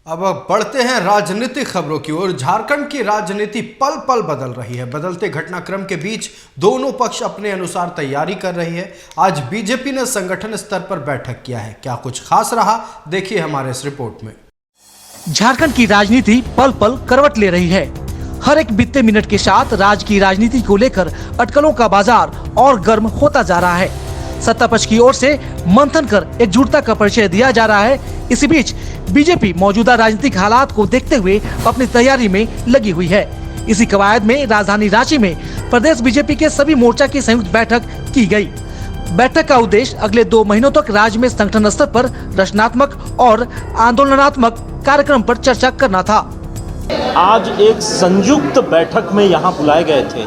अब बढ़ते हैं राजनीतिक खबरों की ओर। झारखंड की राजनीति पल पल बदल रही है। बदलते घटनाक्रम के बीच दोनों पक्ष अपने अनुसार तैयारी कर रही है। आज बीजेपी ने संगठन स्तर पर बैठक किया है। क्या कुछ खास रहा, देखिए हमारे इस रिपोर्ट में। झारखंड की राजनीति पल पल करवट ले रही है। हर एक बीतते मिनट के साथ राज्य की राजनीति को लेकर अटकलों का बाजार और गर्म होता जा रहा है। सत्ता पक्ष की ओर से मंथन कर एकजुटता का परिचय दिया जा रहा है। इसी बीच बीजेपी मौजूदा राजनीतिक हालात को देखते हुए अपनी तैयारी में लगी हुई है। इसी कवायद में राजधानी रांची में प्रदेश बीजेपी के सभी मोर्चा की संयुक्त बैठक की गई। बैठक का उद्देश्य अगले 2 महीनों तक राज्य में संगठन स्तर पर रचनात्मक और आंदोलनात्मक कार्यक्रम पर चर्चा करना था। आज एक संयुक्त बैठक में यहाँ बुलाए गए थे,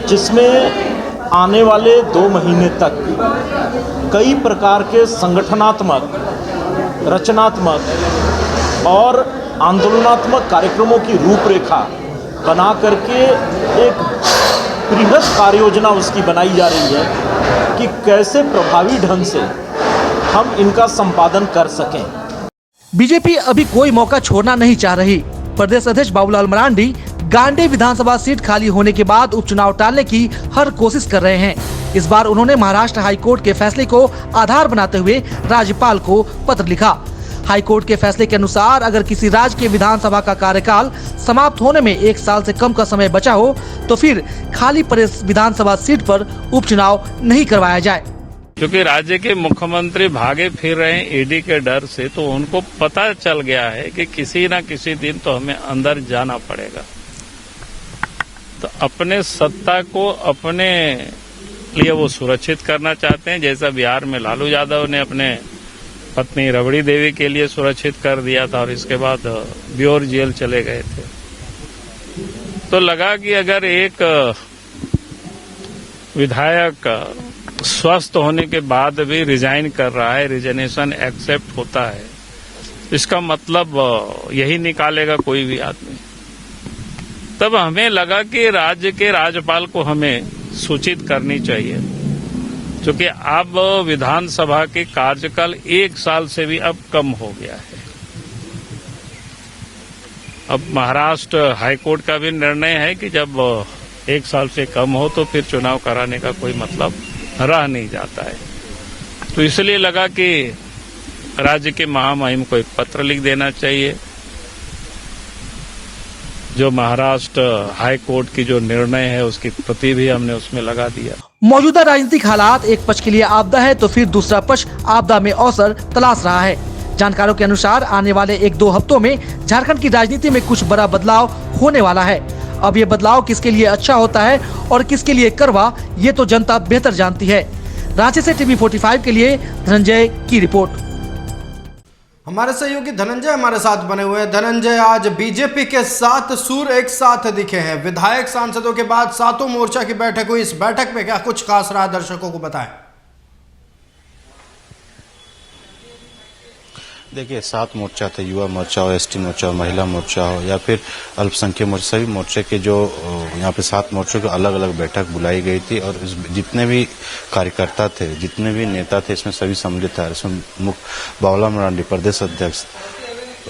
जिसमें आने वाले 2 महीने तक कई प्रकार के संगठनात्मक, रचनात्मक और आंदोलनात्मक कार्यक्रमों की रूपरेखा बना करके एक बृहद कार्य योजना उसकी बनाई जा रही है कि कैसे प्रभावी ढंग से हम इनका संपादन कर सकें। बीजेपी अभी कोई मौका छोड़ना नहीं चाह रही। प्रदेश अध्यक्ष बाबूलाल मरांडी गांडी विधानसभा सीट खाली होने के बाद उपचुनाव टालने की हर कोशिश कर रहे हैं। इस बार उन्होंने महाराष्ट्र हाईकोर्ट के फैसले को आधार बनाते हुए राज्यपाल को पत्र लिखा। हाईकोर्ट के फैसले के अनुसार अगर किसी राज्य के विधानसभा का कार्यकाल समाप्त होने में 1 साल से कम का समय बचा हो तो फिर खाली पड़े विधानसभा सीट पर उपचुनाव नहीं करवाया जाए। क्योंकि राज्य के मुख्यमंत्री भागे फिर रहे हैं ईडी के डर से, तो उनको पता चल गया है कि किसी न किसी दिन तो हमें अंदर जाना पड़ेगा। तो अपने सत्ता को अपने लिए वो सुरक्षित करना चाहते हैं, जैसा बिहार में लालू यादव ने अपने पत्नी रबड़ी देवी के लिए सुरक्षित कर दिया था और इसके बाद ब्योर जेल चले गए थे। तो लगा कि अगर एक विधायक स्वस्थ होने के बाद भी रिजाइन कर रहा है, रिजाइनेशन एक्सेप्ट होता है, इसका मतलब यही निकालेगा कोई भी आदमी। तब हमें लगा कि राज्य के राज्यपाल को हमें सूचित करनी चाहिए, क्योंकि अब विधानसभा के कार्यकाल 1 साल से भी अब कम हो गया है। अब महाराष्ट्र हाईकोर्ट का भी निर्णय है कि जब 1 साल से कम हो तो फिर चुनाव कराने का कोई मतलब रह नहीं जाता है। तो इसलिए लगा कि राज्य के महामहिम को एक पत्र लिख देना चाहिए, जो महाराष्ट्र हाई कोर्ट की जो निर्णय है उसकी प्रति भी हमने उसमें लगा दिया। मौजूदा राजनीतिक हालात एक पक्ष के लिए आपदा है तो फिर दूसरा पक्ष आपदा में अवसर तलाश रहा है। जानकारों के अनुसार आने वाले 1-2 हफ्तों में झारखंड की राजनीति में कुछ बड़ा बदलाव होने वाला है। अब ये बदलाव किसके लिए अच्छा होता है और किसके लिए कड़वा, ये तो जनता बेहतर जानती है। रांची से टीवी 45 के लिए धनंजय की रिपोर्ट। हमारे सहयोगी धनंजय हमारे साथ बने हुए हैं। धनंजय, आज बीजेपी के 7 सूर एक साथ दिखे हैं। विधायक सांसदों के बाद 7 मोर्चा की बैठक हुई। इस बैठक में क्या कुछ खास रहा, दर्शकों को बताएं। देखिए, 7 मोर्चा थे, युवा मोर्चा हो, एसटी मोर्चा हो, महिला मोर्चा हो या फिर अल्पसंख्यक मोर्चा, सभी मोर्चे के जो यहाँ पे 7 मोर्चों की अलग अलग बैठक बुलाई गई थी और जितने भी कार्यकर्ता थे, जितने भी नेता थे, इसमें सभी सम्मिलित थे। इसमें मुख्य बाबूलाल मरांडी प्रदेश अध्यक्ष,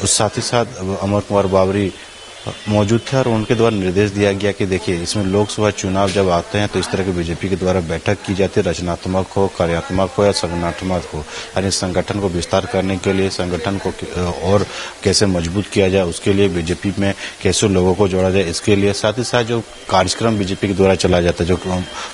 साथ ही साथ अमर कुमार बावरी मौजूद थे और उनके द्वारा निर्देश दिया गया कि देखिए, इसमें लोकसभा चुनाव जब आते हैं तो इस तरह के बीजेपी के द्वारा बैठक की जाती है, रचनात्मक हो, कार्यात्मक हो या संगठनात्मक हो। यानी संगठन को विस्तार करने के लिए, संगठन को और कैसे मजबूत किया जाए, उसके लिए बीजेपी में कैसे लोगों को जोड़ा जाए, इसके लिए साथ ही साथ जो कार्यक्रम बीजेपी के द्वारा चलाया जाता है, जो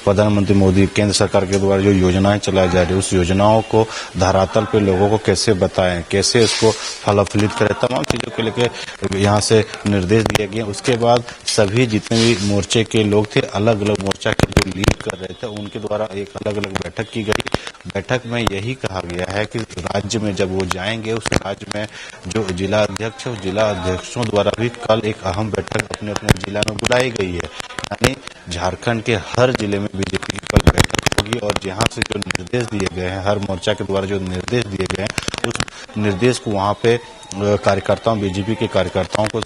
प्रधानमंत्री मोदी केंद्र सरकार के द्वारा जो योजनाएं चलाई जा रही है, उस योजनाओं को धरातल पे लोगों को कैसे बताएं, कैसे इसको फलाफलित करें, तमाम चीजों के लेके यहाँ से निर्देश दिया गया। उसके बाद सभी जितने भी मोर्चे के लोग थे, अलग अलग मोर्चा के जो लीड कर रहे थे, उनके द्वारा एक अलग अलग बैठक की गई। बैठक में यही कहा गया है कि राज्य में जब वो जाएंगे, उस राज्य में जो जिला अध्यक्ष है, उस जिला अध्यक्षों द्वारा भी कल एक अहम बैठक अपने अपने जिला में बुलाई गई है। यानी झारखंड के हर जिले में बीजेपी की कल बैठक होगी और जहां से जो निर्देश दिए गए हैं, हर मोर्चा के द्वारा जो निर्देश दिए गए हैं, उस निर्देश को वहां पे कार्यकर्ताओं, बीजेपी के कार्यकर्ताओं को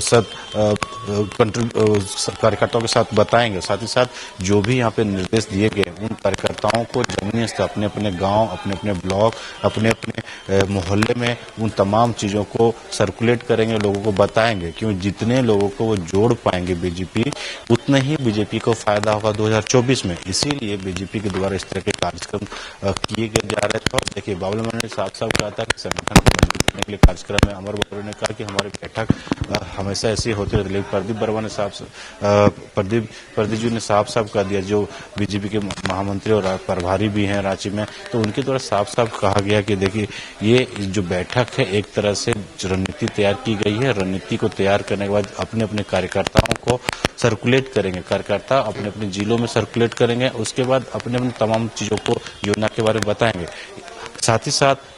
सब कार्यकर्ताओं के साथ बताएंगे। साथ ही साथ जो भी यहाँ पे निर्देश दिए गए उन कार्यकर्ताओं को जमीनी स्तर अपने अपने गांव, अपने अपने ब्लॉक, अपने अपने मोहल्ले में उन तमाम चीज़ों को सर्कुलेट करेंगे, लोगों को बताएंगे। क्यों जितने लोगों को वो जोड़ पाएंगे बीजेपी, उतना ही बीजेपी को फायदा होगा 2024 में। इसीलिए बीजेपी के द्वारा इस तरह के कार्यक्रम किए गए जा रहे थे। और देखिए बाबुल मरांडी ने साफ साफ कहा था कि संगठन को मजबूत करने के लिए कार्यक्रम में अमर बाबू ने कहा कि हमारी बैठक हमेशा ऐसी होती रहती है। लेकिन प्रदीप बर्मा ने प्रदीप जी ने साफ साफ कह दिया, जो बीजेपी के महामंत्री और प्रभारी भी हैं रांची में, तो उनके द्वारा साफ साफ कहा गया कि देखिए ये जो बैठक है एक तरह से रणनीति तैयार की गई है। रणनीति को तैयार करने के बाद अपने अपने कार्यकर्ताओं को सर्कुलेट करेंगे, कार्यकर्ता अपने अपने जिलों में सर्कुलेट करेंगे, उसके बाद अपने अपने तमाम चीज़ों को योजना के बारे में बताएंगे। साथ ही साथ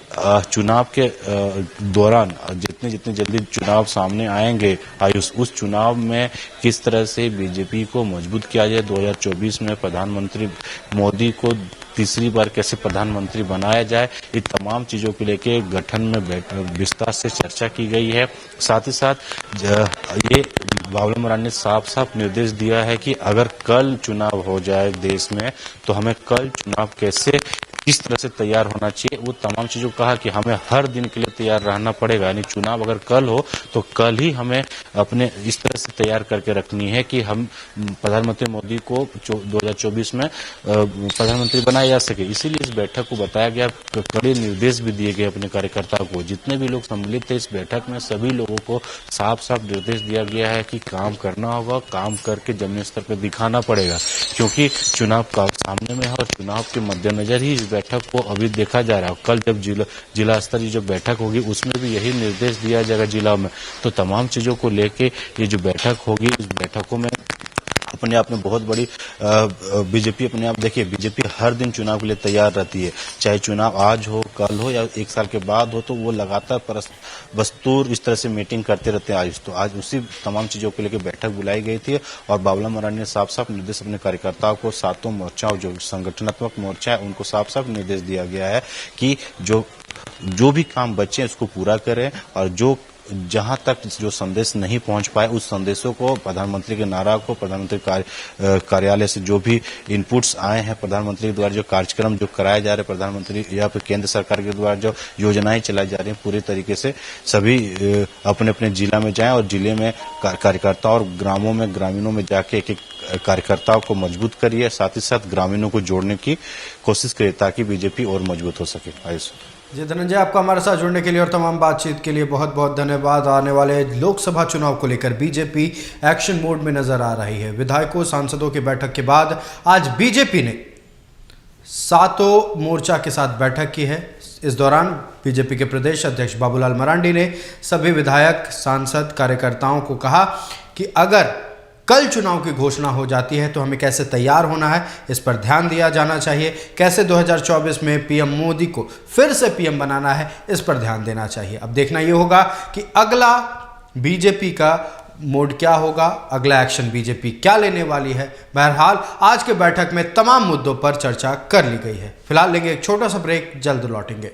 चुनाव के दौरान जितने जल्दी चुनाव सामने आएंगे आयुष, उस चुनाव में किस तरह से बीजेपी को मजबूत किया जाए, 2024 में प्रधानमंत्री मोदी को तीसरी बार कैसे प्रधानमंत्री बनाया जाए, इन तमाम चीज़ों को लेके गठन में विस्तार से चर्चा की गई है। साथ ही साथ ये बाबुल मरांडी ने साफ साफ निर्देश दिया है कि अगर कल चुनाव हो जाए देश में, तो हमें कल चुनाव कैसे किस तरह से तैयार होना चाहिए, वो तमाम चीज़ों को कहा कि हमें हर दिन के लिए तैयार रहना पड़ेगा। यानी चुनाव अगर कल हो तो कल ही हमें अपने इस तरह से तैयार करके रखनी है कि हम प्रधानमंत्री मोदी को 2024 में प्रधानमंत्री बनाया जा सके। इसीलिए इस बैठक को बताया गया, कड़े निर्देश भी दिए गए अपने कार्यकर्ताओं को। जितने भी लोग सम्मिलित थे इस बैठक में, सभी लोगों को साफ साफ निर्देश दिया गया है कि काम करना होगा, काम करके जमीनी स्तर पर दिखाना पड़ेगा, क्योंकि चुनाव का सामने में है और चुनाव के मद्देनजर ही इस बैठक को अभी देखा जा रहा है। कल जब जिला स्तरीय जो बैठक होगी उसमें भी यही निर्देश दिया जाएगा जिला में। तो तमाम चीज़ों को लेके ये जो बैठक होगी, इस बैठकों में अपने आप में बहुत बड़ी बीजेपी अपने आप, देखिए बीजेपी हर दिन चुनाव के लिए तैयार रहती है, चाहे चुनाव आज हो, कल हो या एक साल के बाद हो, तो वो लगातार बस्तूर इस तरह से मीटिंग करते रहते हैं। आज तो आज उसी तमाम चीज़ों को लेकर बैठक बुलाई गई थी और बाबुल मरांडी ने साफ साफ निर्देश अपने कार्यकर्ताओं को, सातों मोर्चाओं जो संगठनात्मक मोर्चा है उनको साफ साफ निर्देश दिया गया है कि जो भी काम बचे हैं उसको पूरा करें, और जहां तक जो संदेश नहीं पहुंच पाए उस संदेशों को, प्रधानमंत्री के नारा को, प्रधानमंत्री कार्यालय से जो भी इनपुट्स आए हैं, प्रधानमंत्री के द्वारा जो कार्यक्रम जो कराए जा रहे हैं, प्रधानमंत्री या फिर केंद्र सरकार के द्वारा जो योजनाएं चलाई जा रही हैं, पूरी तरीके से सभी अपने अपने जिला में जाएं और जिले में कार्यकर्ताओं और ग्रामीणों में जाके एक कार्यकर्ताओं को मजबूत करिए। साथ ही साथ ग्रामीणों को जोड़ने की कोशिश करिए ताकि बीजेपी और मजबूत हो सके। आयुष जी धनंजय, आपका हमारे साथ जुड़ने के लिए और तमाम बातचीत के लिए बहुत बहुत धन्यवाद। आने वाले लोकसभा चुनाव को लेकर बीजेपी एक्शन मोड में नजर आ रही है। विधायकों सांसदों की बैठक के बाद आज बीजेपी ने सातों मोर्चा के साथ बैठक की है। इस दौरान बीजेपी के प्रदेश अध्यक्ष बाबूलाल मरांडी ने सभी विधायक, सांसद, कार्यकर्ताओं को कहा कि अगर कल चुनाव की घोषणा हो जाती है तो हमें कैसे तैयार होना है, इस पर ध्यान दिया जाना चाहिए। कैसे 2024 में पीएम मोदी को फिर से पीएम बनाना है, इस पर ध्यान देना चाहिए। अब देखना ये होगा कि अगला बीजेपी का मोड क्या होगा, अगला एक्शन बीजेपी क्या लेने वाली है। बहरहाल आज के बैठक में तमाम मुद्दों पर चर्चा कर ली गई है। फिलहाल लेंगे एक छोटा सा ब्रेक, जल्द लौटेंगे।